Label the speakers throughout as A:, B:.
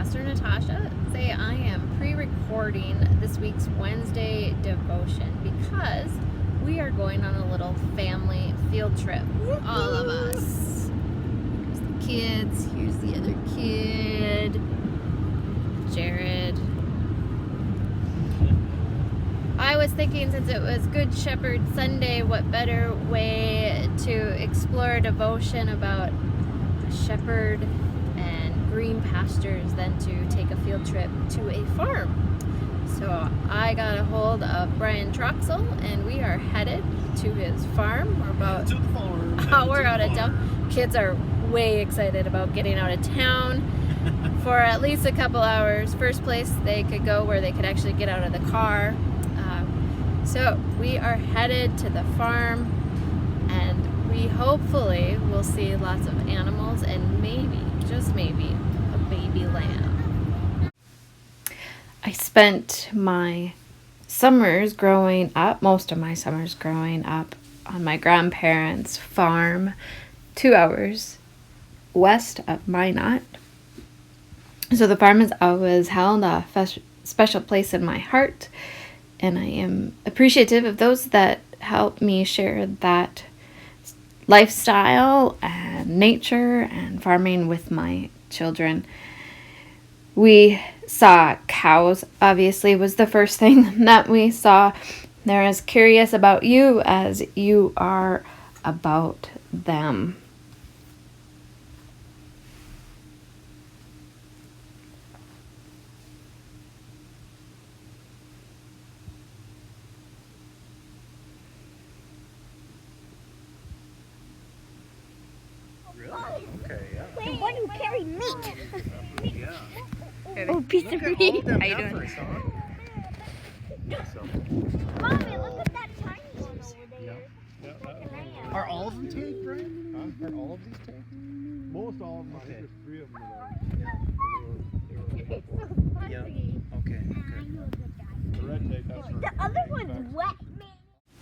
A: Pastor Natasha. Say I am pre-recording this week's Wednesday devotion because we are going on a little family field trip. All of us. Here's the kids. Here's the other kid. Jared. I was thinking, since it was Good Shepherd Sunday, what better way to explore a devotion about a shepherd and green pastures than to take a field trip to a farm. So I got a hold of Brian Troxel and we are headed to his farm. We're about
B: to the farm.
A: We're out of town. Kids are way excited about getting out of town for at least a couple hours. First place they could go where they could actually get out of the car. So we are headed to the farm, and we hopefully will see lots of animals and maybe, just maybe, a baby lamb. I spent my summers growing up, most of my summers growing up, on my grandparents' farm, 2 hours west of Minot. So the farm has always held a special place in my heart. And I am appreciative of those that help me share that lifestyle and nature and farming with my children. We saw cows, obviously, was the first thing that we saw. They're as curious about you as you are about them.
B: Okay, yeah.
C: The one who carried meat.
B: Yeah.
C: Oh, piece of meat.
A: How you doing?
C: Mommy, look at that tiny one over there.
B: Yeah. Are all of them tagged, Brian? Huh? Are all of these tagged?
D: Most all of them. I think there's 3 of them that are.
C: It's so fuzzy.
B: Yeah. Okay.
D: The red tape, that's for
C: The other one's wet, man.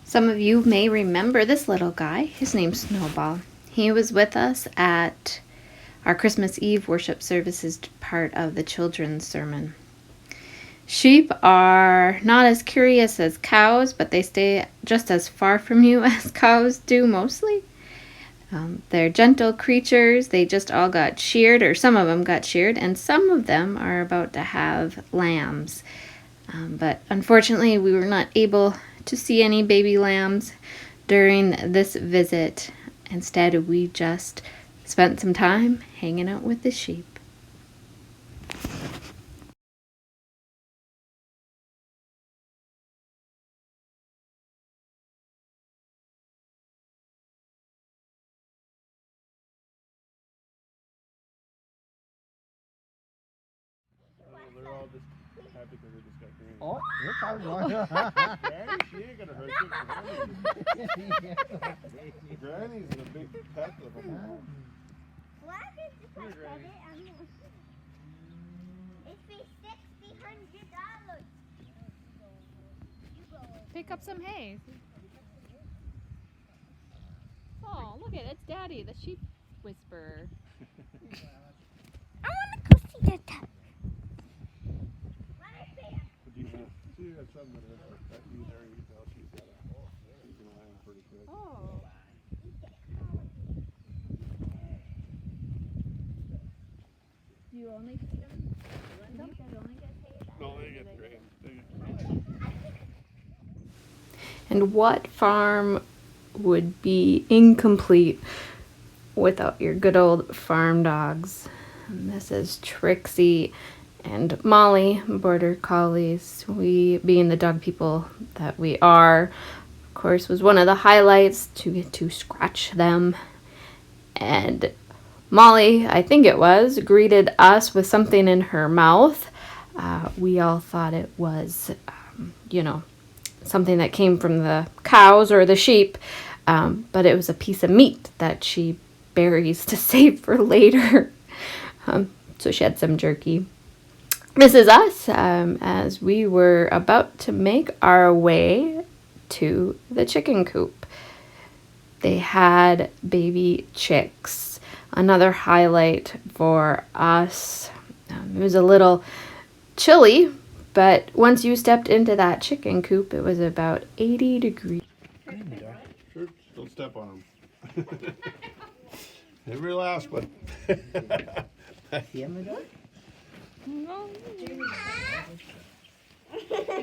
A: Some of you may remember this little guy. His name's Snowball. He was with us at our Christmas Eve worship services, part of the children's sermon. Sheep are not as curious as cows, but they stay just as far from you as cows do mostly. They're gentle creatures. They just all got sheared, or some of them got sheared, and some of them are about to have lambs. But unfortunately, we were not able to see any baby lambs during this visit. Instead, we just spent some time hanging out with the sheep.
D: They're all just happy because they just got green.
B: Oh, here comes one.
D: Granny, she ain't gonna hurt you. Granny's a big pet of them all.
C: What is the price of it? It's be $600.
A: Pick up some hay. Oh, look at it. It's Daddy, the sheep whisperer.
C: I want to go see the top.
D: But you can see that some that are that you there, you tell she's got she's gonna land pretty quick.
A: Oh. Do you only feed them? You guys only get paid?
D: No, they get green. They get green.
A: And what farm would be incomplete without your good old farm dogs? And this is Trixie and Molly, border collies. We, being the dog people that we are, of course, was one of the highlights to get to scratch them. And Molly, I think it was, greeted us with something in her mouth. We all thought it was, something that came from the cows or the sheep, but it was a piece of meat that she buries to save for later. So she had some jerky. This is us as we were about to make our way to the chicken coop. They had baby chicks. Another highlight for us It was a little chilly, but once you stepped into that chicken coop, it was about 80 degrees.
D: Sure, don't step on them. Every last one.
A: Maybe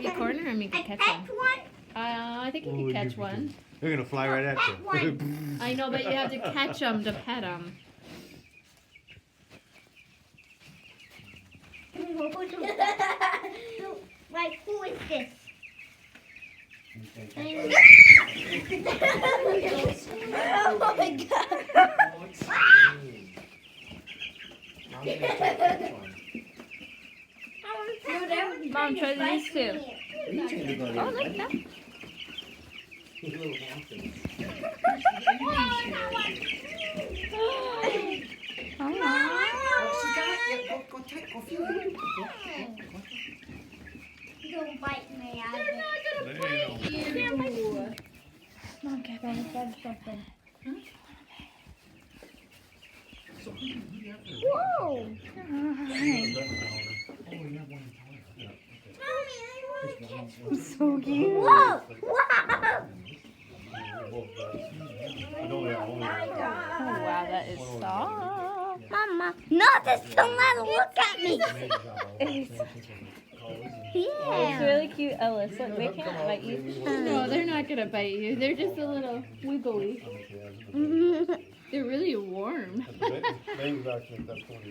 A: corner him, you could catch one. I think you could catch one.
D: They're gonna fly right at you.
A: I know, but you have to catch them to pet them.
C: Like, who is this? Oh my god.
A: Mom, try these too. Oh, look, that.
C: Don't bite me.
A: They're not gonna bite you.
C: Mom, can I grab something? Whoa!
A: So cute.
C: Whoa! Wow!
A: Oh, wow, that is soft.
C: Mama, no, just don't let her look at me.
A: It's
C: Yeah.
A: really cute, Ellis. Look, they can't bite you. No, they're not gonna bite you. They're just a little wiggly. They're really warm.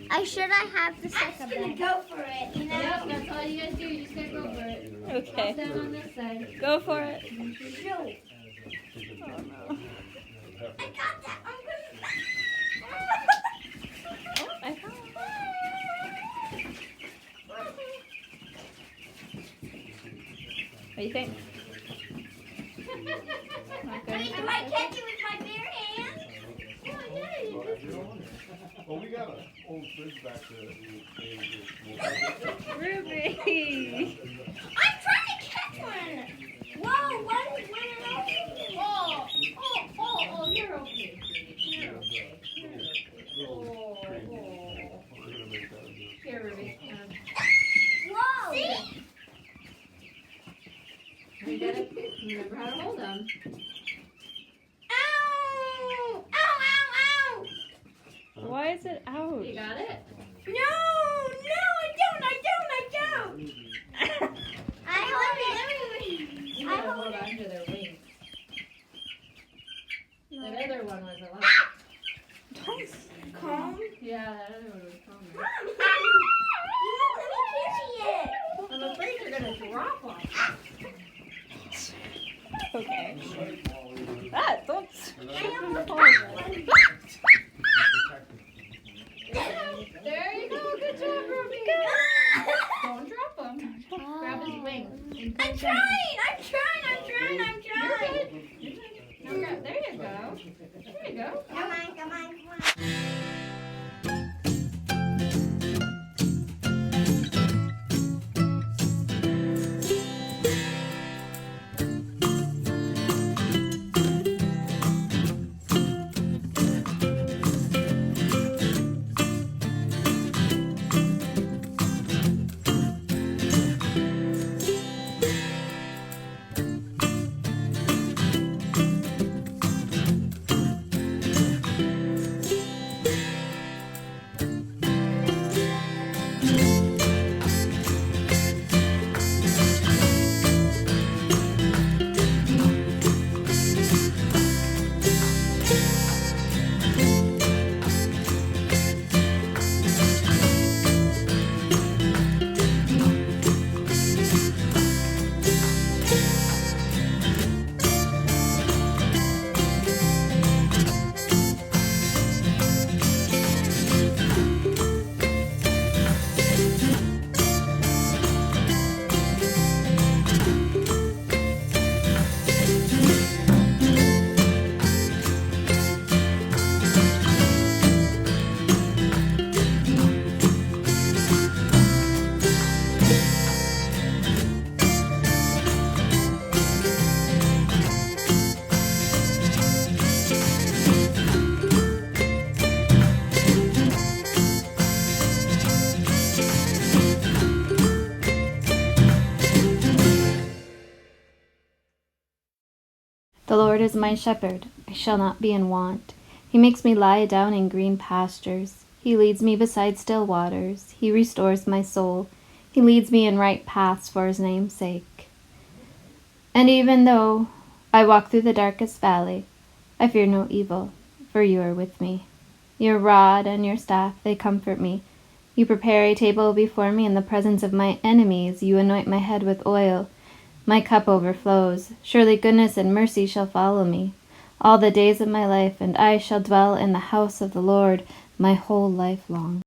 C: I should I have the second one? Go for it. You know?
A: Yep, that's all you guys do. You just gotta go for it.
E: Okay.
A: Stand on this side.
E: Go for it.
C: No. I got that. I'm
E: I found What do you think?
C: Can I catch it with my bare hands?
D: Well, we got an old fridge back there.
E: Ruby!
C: I'm trying to catch one. Whoa, one went open.
A: Oh, you're okay. You're okay. Here, Ruby.
C: Whoa. See?
A: You gotta remember how to hold them.
C: Ow! Ow, ow, ow!
E: Why is it out?
A: You got it?
C: No, I don't. I hold it.
A: You gotta hold on to their wings. That other one was a lot.
C: Calm.
A: Yeah, that other one was calmer.
C: You won't let me catch it.
A: I'm afraid you're gonna drop them.
E: Okay. Ah, don't.
A: There you go. Good job, Ruby. Don't drop them. Grab his wing. And
C: I'm
A: pull
C: trying.
A: You're good. You're good. Now grab. There you go. There you go.
C: Come on.
A: The Lord is my shepherd, I shall not be in want. He makes me lie down in green pastures. He leads me beside still waters. He restores my soul. He leads me in right paths for his name's sake. And even though I walk through the darkest valley, I fear no evil, for you are with me. Your rod and your staff, they comfort me. You prepare a table before me in the presence of my enemies. You anoint my head with oil. My cup overflows. Surely goodness and mercy shall follow me all the days of my life, and I shall dwell in the house of the Lord my whole life long.